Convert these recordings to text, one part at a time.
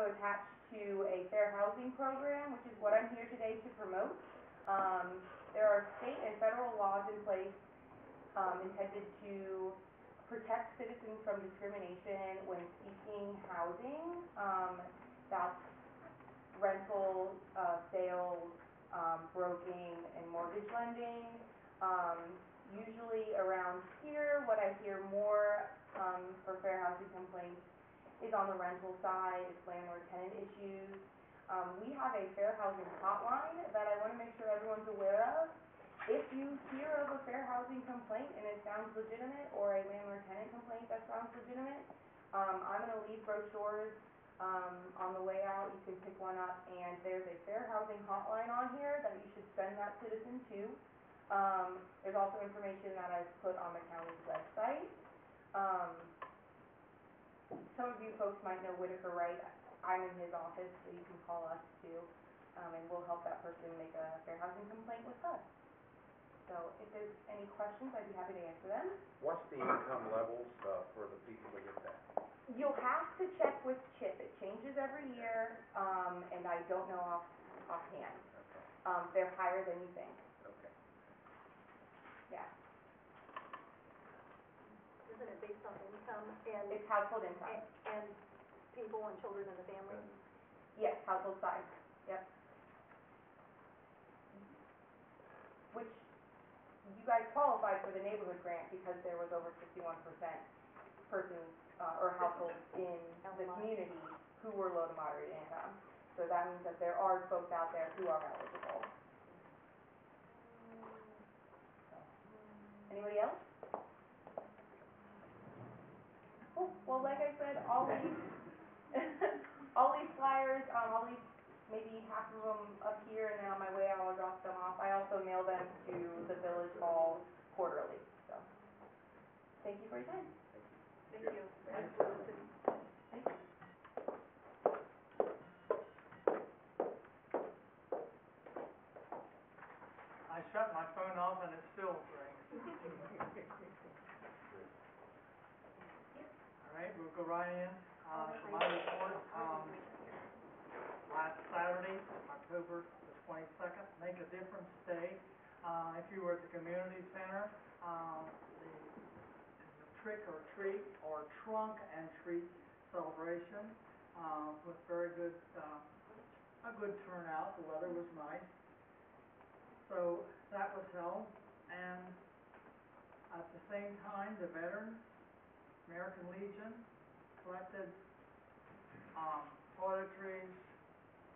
also attached to a fair housing program, which is what I'm here today to promote. There are state and federal laws in place intended to protect citizens from discrimination when seeking housing. That's rental, sales, broking, and mortgage lending. Usually around here, what I hear more for fair housing complaints is on the rental side, it's landlord-tenant issues. We have a fair housing hotline that I want to make sure everyone's aware of. If you hear of a fair housing complaint and it sounds legitimate, or a landlord-tenant complaint that sounds legitimate, I'm going to leave brochures on the way out. You can pick one up, and there's a fair housing hotline on here that you should send that citizen to. There's also information that I've put on the county's website. Some of you folks might know Whitaker Wright. I'm in his office, so you can call us too, and we'll help that person make a fair housing complaint with us. So if there's any questions, I'd be happy to answer them. What's the income levels for the people that get that? You'll have to check with CHIP. It changes every year, and I don't know offhand. Okay. They're higher than you think. Okay. Yeah. Isn't it based on income and It's household income. and people and children in the family? Yes, household size. Yep. Which you guys qualified for the neighborhood grant because there was over 51% persons or households in the community who were low to moderate income. So that means that there are folks out there who are eligible. So, anybody else? Oh, well, like I said, I'll leave flyers. I'll leave maybe half of them up here, and then on my way out I'll drop them off. I also mail them to the Village Hall quarterly. So, thank you for your time. Thank you. Thanks for listening. Thank you. I shut my phone off and it still rings. All right, we'll go right in to my report. Last Saturday, October the 22nd, Make a Difference Day. If you were at the community center, the trick or treat or trunk and treat celebration with very good, a good turnout. The weather was nice. So that was held, and at the same time, the Veterans, American Legion, collected toiletries,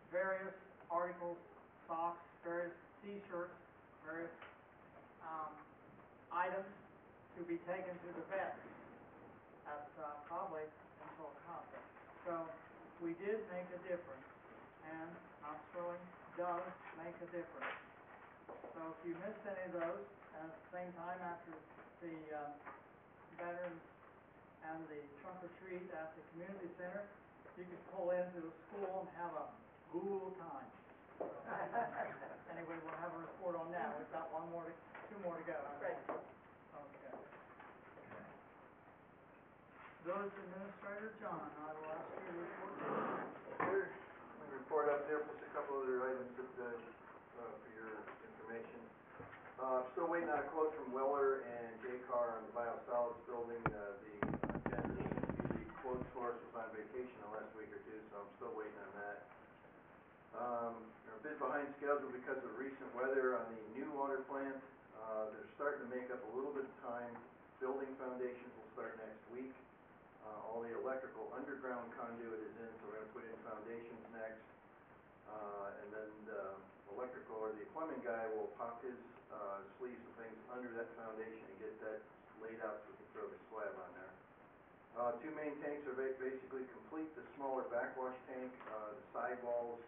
various articles, socks, various t-shirts, various items to be taken to the vets at probably until conference. So we did make a difference, and not throwing does make a difference. So if you missed any of those, at the same time after the Veterans and the trunk or treat at the community center, you could pull into the school and have a Google time. Anyway, we'll have a report on that. We've got two more to go. Right. Okay. Village Administrator John, I will ask you to report. There's a report up there, plus a couple other items that, for your information. Still waiting on a quote from Weller and J-Car on the biosolids building. The gentleman who usually quotes for us was on vacation the last week or two, so I'm still waiting on that. We're a bit behind schedule because of recent weather on the new water plant. They're starting to make up a little bit of time. Building foundations will start next week. All the electrical underground conduit is in, so we're going to put in foundations next. And then the electrical or the plumbing guy will pop his sleeves and things under that foundation and get that laid out so we can throw the slab on there. Two main tanks are basically complete. The smaller backwash tank, the side walls,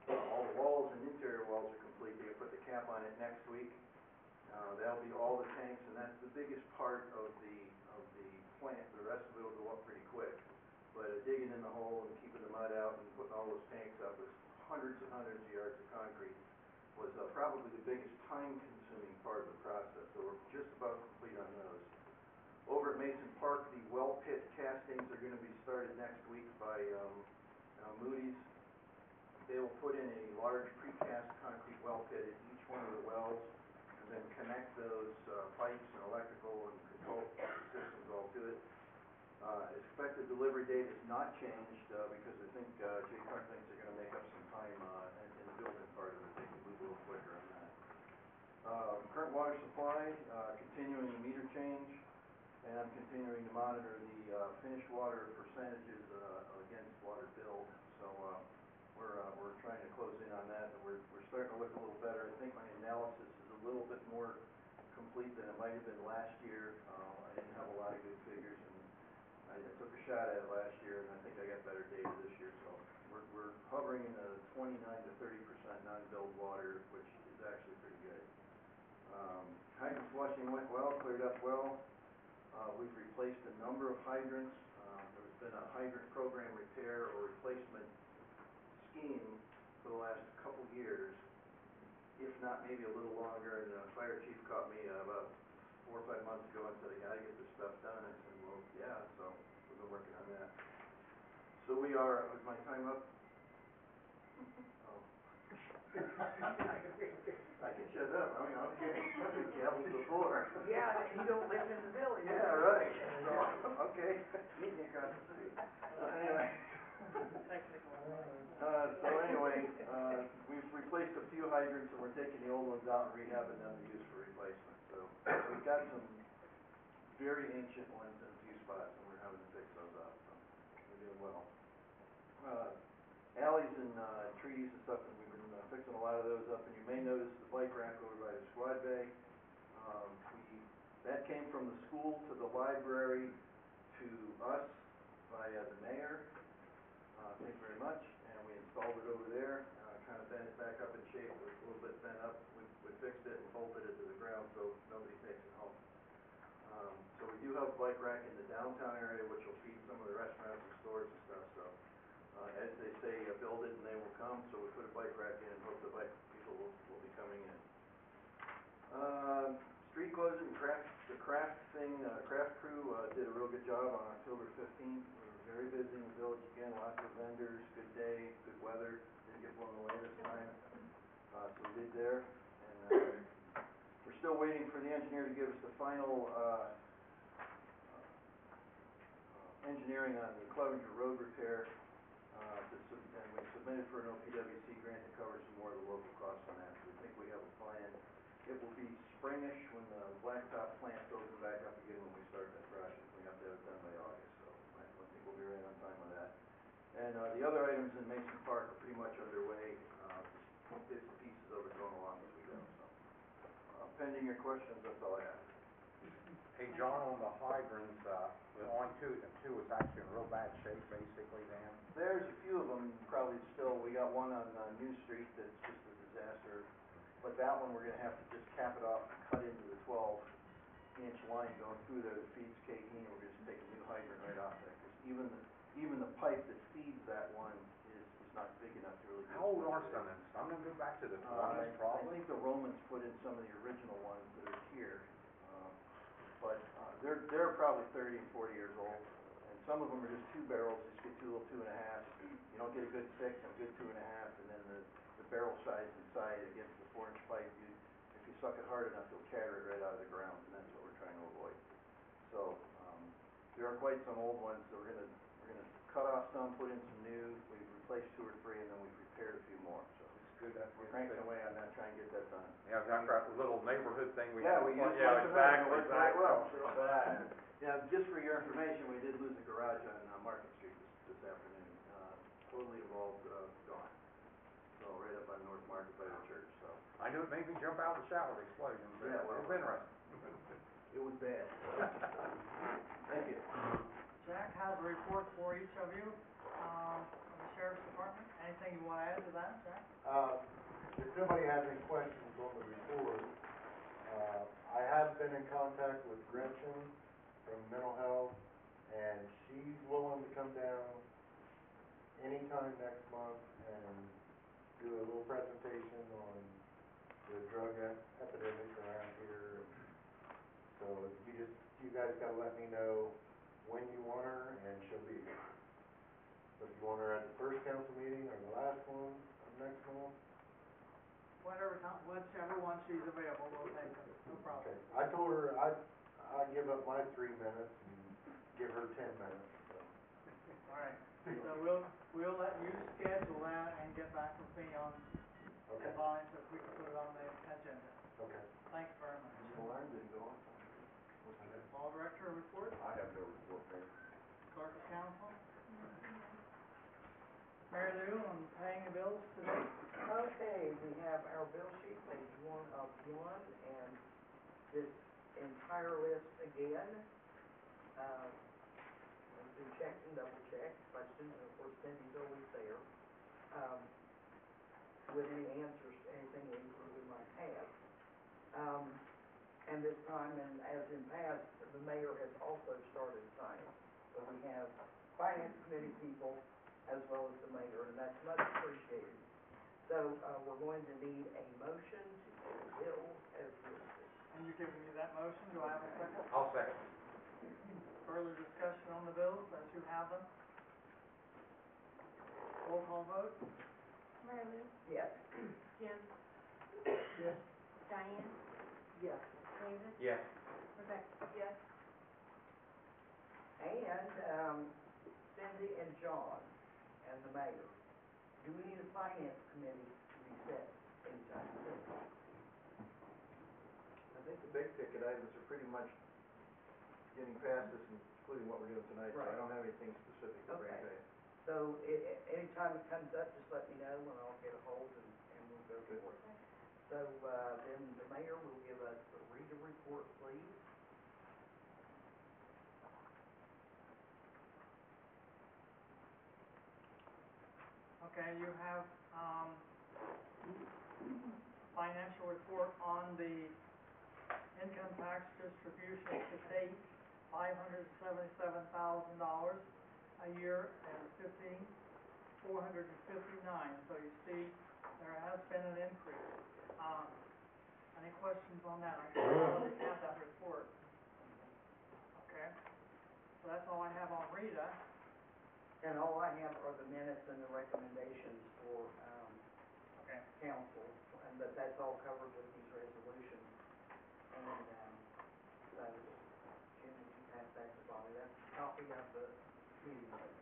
all the walls and interior walls are complete. They put the cap on it next week. That'll be all the tanks, and that's the biggest part of the plant. The rest of it will go up pretty quick. But digging in the hole and keeping the mud out and putting all those tanks up with hundreds and hundreds of yards of concrete was probably the biggest time-consuming part of the process. So we're just about complete on those. Over at Mason Park, the well pit castings are going to be started next week by Moody's. They will put in a large precast concrete well pit at each one of the wells, and then connect those pipes and electrical and control systems all to it. Expected delivery date has not changed, because I think J-Car thinks they're gonna make up some time in the building part of it. They can move a little quicker on that. Current water supply, continuing the meter change, and I'm continuing to monitor the finished water percentages against water billed. So we're trying to close in on that, and we're starting to look a little better. I think my analysis is a little bit more complete than it might have been last year. I didn't have a lot of good figures, and I took a shot at it last year, and I think I got better data this year. So we're hovering in the 29 to 30% non-billed water, which is actually pretty good. Hydrant flushing went well, cleared up well. We've replaced a number of hydrants. There's been a hydrant program repair or replacement scheme for the last couple years, if not maybe a little longer. And the fire chief caught me about 4 or 5 months ago and said, I gotta get this stuff done. I said, well, yeah, so we've been working on that. So we are, was my time up? Oh. I can shut up, I mean, okay, I've been gabbled before. Yeah, you don't live in the village. Yeah, right. So, okay, meet me across the street. Anyway. We've replaced a few hydrants, and we're taking the old ones out and rehabbing them to use for replacement. So we've got some very ancient ones in a few spots, and we're having to fix those up. So we're doing well. Alleys and trees and stuff, and we've been fixing a lot of those up. And you may notice the bike rack over by the squad bay. That came from the school to the library to us via the mayor. Thank you very much. And we installed it over there, kind of bent it back up in shape. It was a little bit bent up. We fixed it and bolted it to the ground so nobody takes it home. So we do have a bike rack in the downtown area, which will feed some of the restaurants and stores and stuff. So as they say, build it and they will come. So we put a bike rack in and hope the bike people will be coming in. Street closing, the craft crew did a real good job on October 15th. We were very busy in the village again, lots of vendors, good day, good weather, didn't get blown away this time. So we did there. And we're still waiting for the engineer to give us the final engineering on the Clevenger Road repair. And we submitted for an OPWC grant to cover some more of the local costs on that. So we think we have a plan. It will be springish when the blacktop plant's open back up again when we start that project. We have to have it done by August, so I think we'll be right on time with that. And the other items in Mason Park are pretty much underway. Bits and pieces of it going along as we go. So pending your questions, that's all I have. Hey, John, on the hydrants, the only two is actually in real bad shape, basically, Dan. There's a few of them probably still. We got one on New Street that's just a disaster. But that one, we're gonna have to just cap it off and cut into the 12-inch line going through there that feeds K-Heen. We're just take a new hydrant right off there, because even the pipe that feeds that one is not big enough to really. How old are some of them? Some of them go back to the 20s, I probably. think the Romans put in some of the original ones that are here, but they're probably 30 and 40 years old, and some of them are just 2 barrels. You just get 2 little 2.5. You don't get a good 6 and a good 2.5, and then the barrel size inside against the 4-inch pipe, if you suck it hard enough, you'll carry it right out of the ground, and that's what we're trying to avoid. So there are quite some old ones, so we're gonna cut off some, put in some new. We've replaced 2 or 3, and then we've repaired a few more. So It's good. we're cranking away on that, trying to get that done. Yeah, that's that little neighborhood thing we. Yeah, we used Yeah, exactly. well. So, yeah, just for your information, we did lose a garage on Market Street this afternoon. Totally involved, gone. So right up on North Market by the church. So I knew it made me jump out of the shower, the explosion. Yeah, well, it was interesting. it was bad. Thank you. Jack has a report for each of you, from the sheriff's department. Anything you wanna add to that, Jack? If nobody has any questions on the report, I have been in contact with Gretchen from Mental Health, and she's willing to come down anytime next month and do a little presentation on the drug epidemic around here. So you guys gotta let me know when you want her, and she'll be here. So if you want her at the first council meeting or the last one, or next one, Whichever one she's available, we'll take her, no problem. okay. I told her I'd give up my 3 minutes and give her 10 minutes, so. All right, so we'll let you schedule that and get back with me on Okay, volume so we can put it on the agenda. okay. Thanks very much. Mr. Lyon, did you go on? Law Director report, I have no report, Mayor. Clerk of Council. Mary Lou on paying the bills today. Okay, we have our bill sheet, page 1 of 1, and this entire list again. We've been checked and double checked, questions, and of course Cindy's always there, with any answers to anything we might have. And this time, and as in past, the mayor has also started signing. So we have finance committee people as well as the mayor, and that's much appreciated. So, we're going to need a motion to pay the bills as listed. And you're giving me that motion, do I have a second? I'll second. Further discussion on the bills as you have them? Roll call vote? Mary Lou? Yes? Jim? Yes. Diane? Yes. David? Yes. Rebecca? Yes. And, Cindy and John and the mayor, do we need a finance committee to be set anytime soon? I think the big ticket items are pretty much getting past this, including what we're doing tonight, so I Right. don't have anything specific to bring Okay. to you. So, anytime it comes up, just let me know and I'll get a hold and we'll go Good. for it. So, then the mayor will give us the reader report, please. Okay, you have, financial report on the income tax distribution to date, $577,000 a year and $459. So you see, there has been an increase. Any questions on that? I already have that report. Okay, so that's all I have on Rita. And all I have are the minutes and the recommendations for, Okay. council, and that's all covered with these resolutions. And, so, Jim, would you pass that to Bobby? That's a copy of the meeting minutes.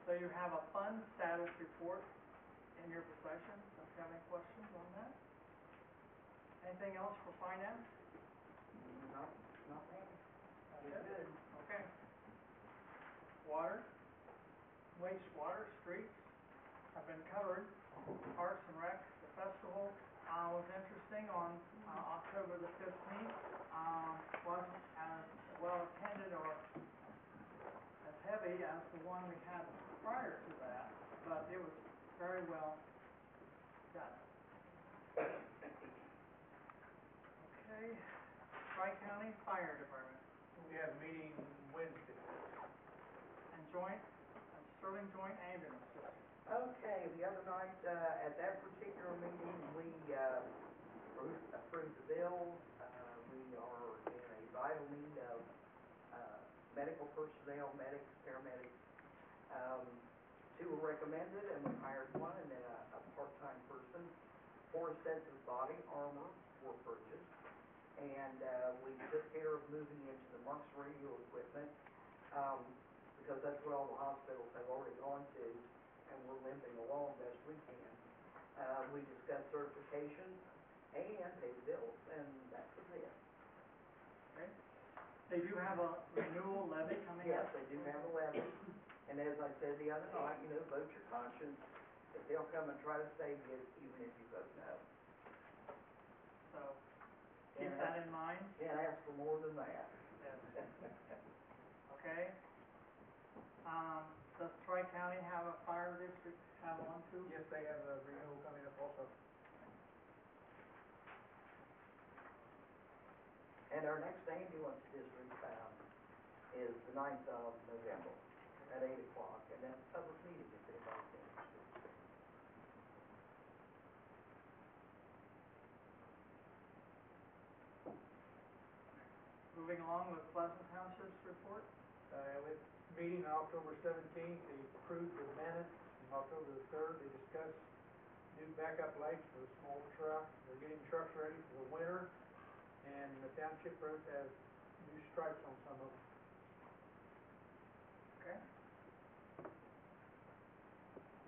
So you have a fund status report in your possession. Don't you have any questions on that? Anything else for finance? Not bad. That's We're it? good. Okay. Water, wastewater, streets have been covered. Parks and Rec, the festival, was interesting on, October the 15th. Wasn't as well attended or as heavy as the one we had prior to that, but it was very well done. Okay, Tri-County Fire Department. We have a meeting Wednesday. And Sterling Joint Ambulance System. Okay, the other night, at that particular meeting, we, approved the bills. We are in a vital need of, medical personnel, medics, paramedics. 2 were recommended, and we hired 1, and then a part-time person. 4 sets of body armor were purchased, and, we took care of moving into the Marks radio equipment, because that's what all the hospitals have already gone to, and we're limping along best we can. We discussed certification and paid bills, and that was it. Okay. They do have a renewal levy coming Yes, up. they do have a levy, and as I said the other night, vote your conscience, if they'll come and try to save you, even if you vote no. So keep And that in mind. Can't ask for more than that. Yes. Okay. Does Tri-County have a fire district, have one too? Yes, they have a renewal coming up also. And our next ambulance district, is the 9th of November at 8 o'clock, and that's a public meeting if anybody's interested. Moving along with Pleasant Township's report. With meeting on October 17th, they approved the minutes. On October the 3rd, they discussed new backup lights for the small truck. They're getting trucks ready for the winter, and the township roads have new stripes on some of them. Okay.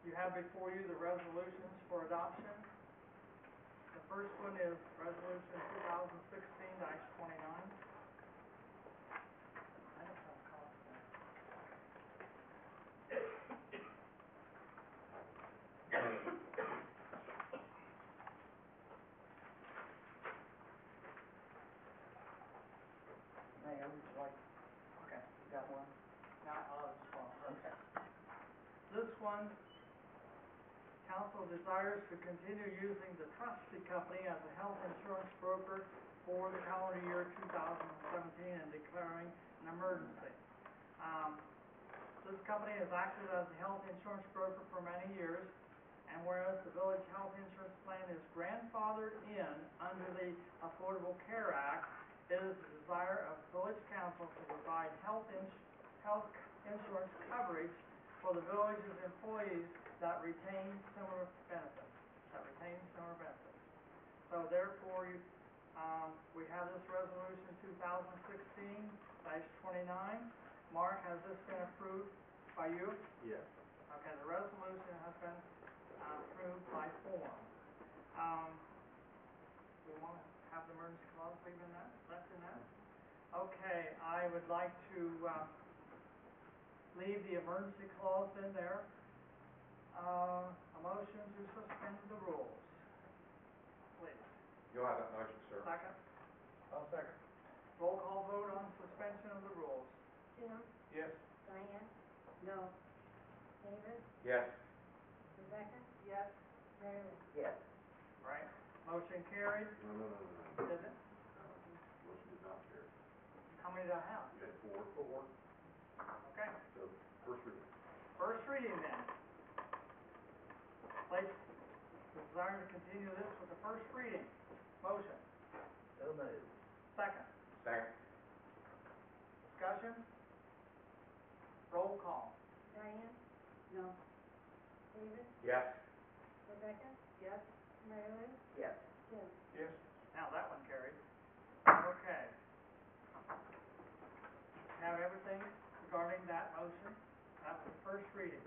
You have before you the resolutions for adoption. The first one is Resolution 2016-29. I don't have a copy of that. Mayor, would you like, okay, you got one? Not, this one, okay. This one, council desires to continue using the trustee company as a health insurance broker for the calendar year 2017 and declaring an emergency. This company has acted as a health insurance broker for many years, and whereas the village health insurance plan is grandfathered in under the Affordable Care Act, it is the desire of village council to provide health insurance coverage for the village's employees that retain similar benefits, So therefore, we have this resolution 2016-29. Mark, has this been approved by you? Yes. Okay, the resolution has been approved by form. We want to have the emergency clause left in that? Okay, I would like to leave the emergency clause in there. A motion to suspend the rules. Please. You'll have that motion, sir. Second. I'll second. Roll call vote on suspension of the rules. Jim, Yes. Diane? No. David, Yes. Rebecca? Yes. Mary Lou? Yes. Right? Motion carried. No. Did it? Motion did not carry. How many did I have? You had four, Okay. so first reading. First reading then. Place desire to continue this with the first reading. Motion. So moved. Second. Second. Discussion. Roll call. Diane? No. David, Yes. Rebecca? Yes. Mary Lou? Yes. Jim? Yes. Now that one carried. Okay. Have everything regarding that motion. That was the first reading.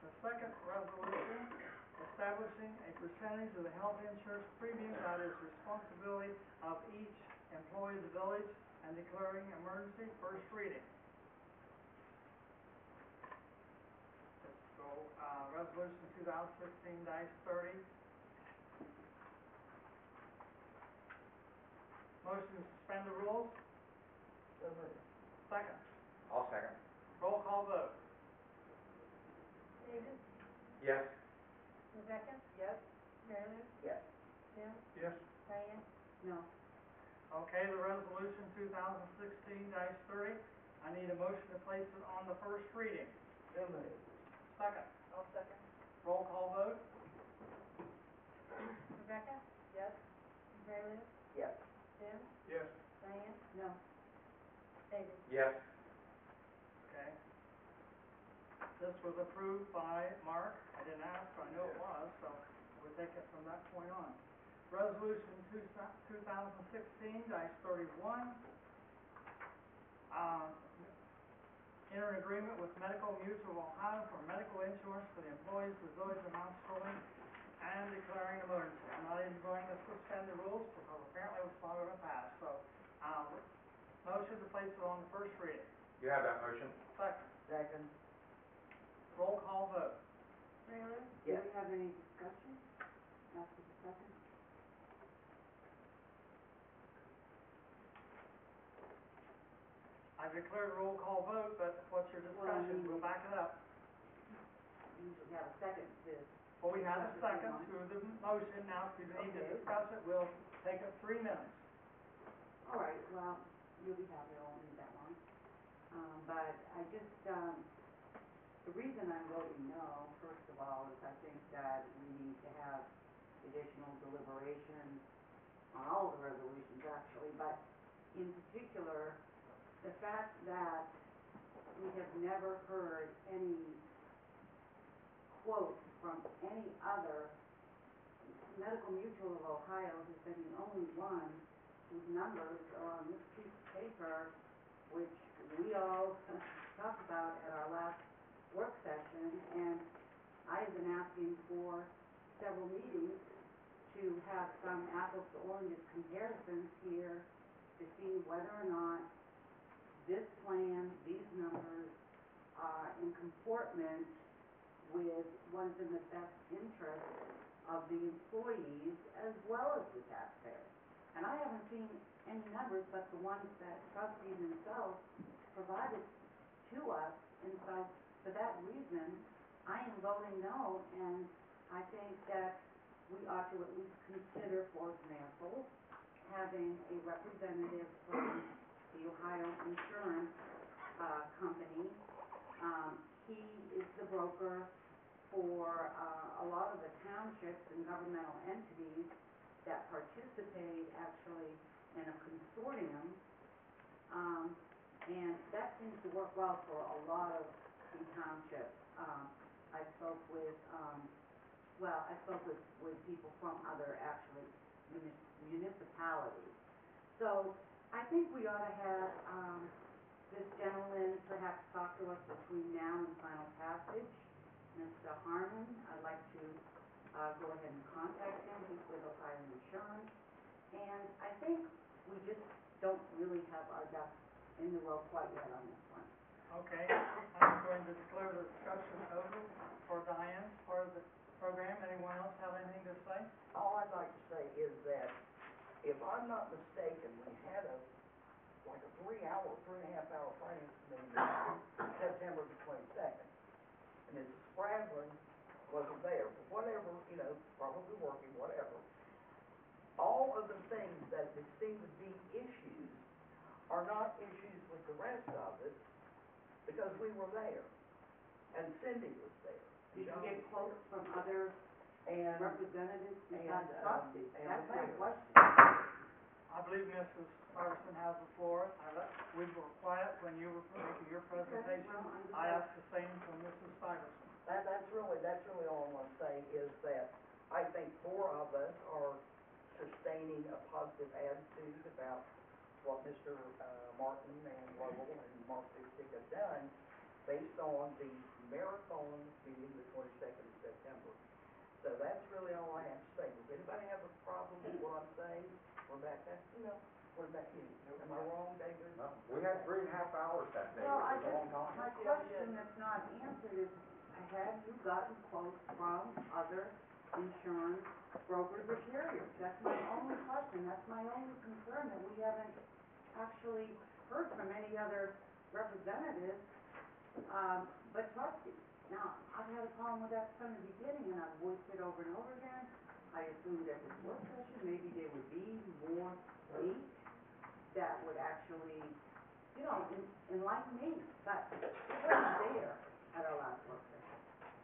The second resolution, establishing a percentage of the health insurance premium that is responsibility of each employee of the village and declaring emergency, first reading. So, resolution 2016-30. Motion to suspend the rules. So moved. Second. I'll second. Roll call vote. David, Yes. Rebecca? Yes. Mary Lou? Yes. Jim? Yes. Diane? No. Okay, the resolution 2016-30. I need a motion to place it on the first reading. So moved. Second. I'll second. Roll call vote. Rebecca? Yes. Mary Lou? Yes. Jim? Yes. Diane? No. David? Yes. Okay. This was approved by Mark. I didn't ask, but I know it was, so we'll take it from that point on. Resolution 2016-31. Enter an agreement with Medical Mutual of Ohio for medical insurance for the employees of the village of Mount Sterling and declaring an emergency. I'm not even going to suspend the rules because apparently it's not going to pass. So, motion to place it on the first reading. You have that motion? Second. Second. Roll call vote. Mary Lou? Yes. Do we have any discussion after the second? I declared a roll call vote, but what's your discussion? We'll back it up. You should have a second to. Well, we have a second to the motion. Now, if you need to discuss it, we'll take it 3 minutes. All right, well, you'll be happy, I won't need that long. But I just, the reason I'm voting no, first of all, is I think that we need to have additional deliberation on all of the resolutions actually, but in particular, the fact that we have never heard any quotes from any other. Medical Mutual of Ohio has been the only one whose numbers are on this piece of paper, which we all talked about at our last work session, and I have been asking for several meetings to have some apples to oranges comparisons here to see whether or not this plan, these numbers, are in comportment with what's in the best interest of the employees as well as the taxpayers. And I haven't seen any numbers but the ones that trustees themselves provided to us, and so for that reason, I am voting no, and I think that we ought to at least consider, for example, having a representative from the Ohio Insurance Company. He is the broker for a lot of the townships and governmental entities that participate actually in a consortium. And that seems to work well for a lot of the townships. I spoke with, with people from other actually municipalities. So I think we ought to have this gentleman perhaps talk to us between now and final passage. Mr. Harmon, I'd like to go ahead and contact him. He's with Ohio Insurance. And I think we just don't really have our ducks in the row quite yet on this one. Okay, I'm going to declare the discussion over for Diane's part of the program. Anyone else have anything to say? All I'd like to say is that, if I'm not mistaken, we had a 3.5 hour finance committee meeting September the 22nd. And Mrs. Spraslin wasn't there, for whatever, probably working, whatever. All of the things that seem to be issues are not issues with the rest of it, because we were there, and Cindy was there. Did you get quotes from other representatives besides and, trustees? and That's the my mayor. question. I believe Mrs. Iverson has the floor. We were quiet when you were making your presentation. I asked the same from Mrs. Iverson. That's really all I want to say, is that I think 4 of us are sustaining a positive attitude about what Mr. Martin and Lovell and Mark Dixon have done, based on the marathon meeting the 22nd of September. So that's really all I have to say. Does anybody have a problem with what I'm saying? What about you? Am I wrong, David? No, we had 3.5 hours that day, Well, which is a long time. my question that's not answered is, have you gotten quotes from other insurance brokers or carriers? That's my only question, that's my only concern, that we haven't actually heard from any other representatives, but trustees. Now, I've had a problem with that from the beginning, and I've voiced it over and over again. I assumed at this work session, maybe there would be more weight that would actually, enlighten me, but it wasn't there at our last work session.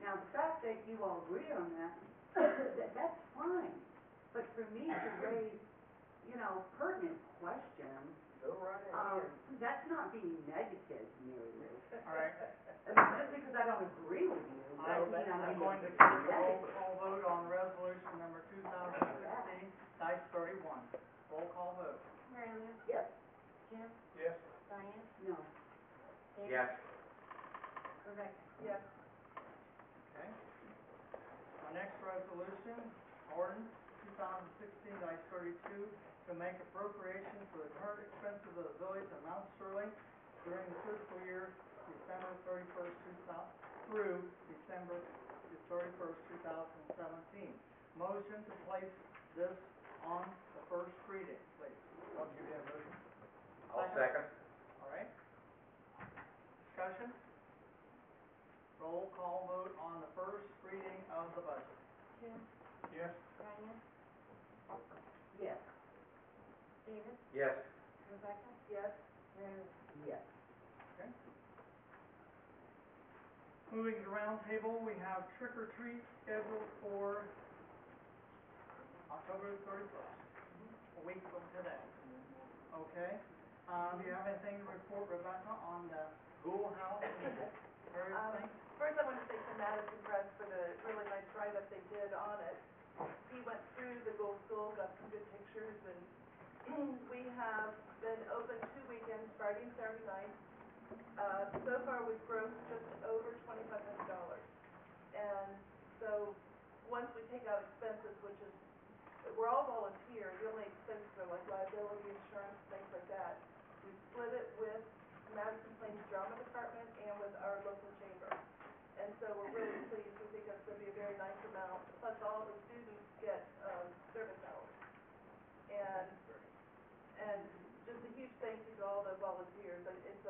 Now, the fact that you all agree on that, that's fine, but for me to raise, pertinent questions, Go right ahead. that's not being negative, Mary Lou. All right. Just because I don't agree with you, I'm doesn't mean I'm going to being take a roll negative. call vote on resolution number 2016-31. Roll call vote. Mary Lou? Yes. Jim? Yes. Diane? No. David? Yes. Rebecca? Yes. Okay. Our next resolution, ordinance 2016-32, to make appropriation for the current expenses of the village of Mount Sterling during the fiscal year December 31st, through December 31st, 2017. Motion to place this on the first reading, please. I'll give you that motion. I'll second. All right. Discussion? Roll call vote on the first reading of the budget. Jim? Yes. Diane? Yes. David? Yes. Rebecca? Yes. Mary Lou? Yes. Okay. Moving to round table, we have trick or treat scheduled for October 31st, a week from today. Okay. Do you have anything to report, Rebecca, on the schoolhouse and various things? First, I want to thank the Madison Press for the really nice write-up they did on it. We went through the Gold School, got some good pictures, and we have been open 2 weekends, Friday and Saturday night. So far, we've grossed just over $2,500. And so, once we take out expenses, which is, we're all volunteers, the only expenses are like liability insurance, things like that. We split it with Madison Plains Drama Department and with our local chamber. And so we're really pleased, we think that's gonna be a very nice amount, plus all the students get, service hours. And just a huge thank you to all the volunteers, and it's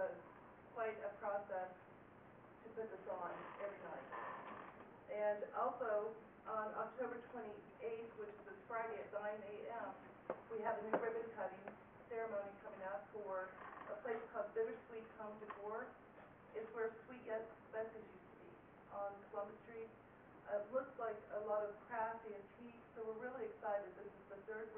quite a process to put this on every night. And also, on October 28th, which is this Friday at 9 a.m., we have a new ribbon cutting ceremony coming up for a place called Bittersweet Home Decor. It's where Sweet Yes Spencer's used to be, on Columbus Street. It looks like a lot of crafty antiques, so we're really excited. This is the third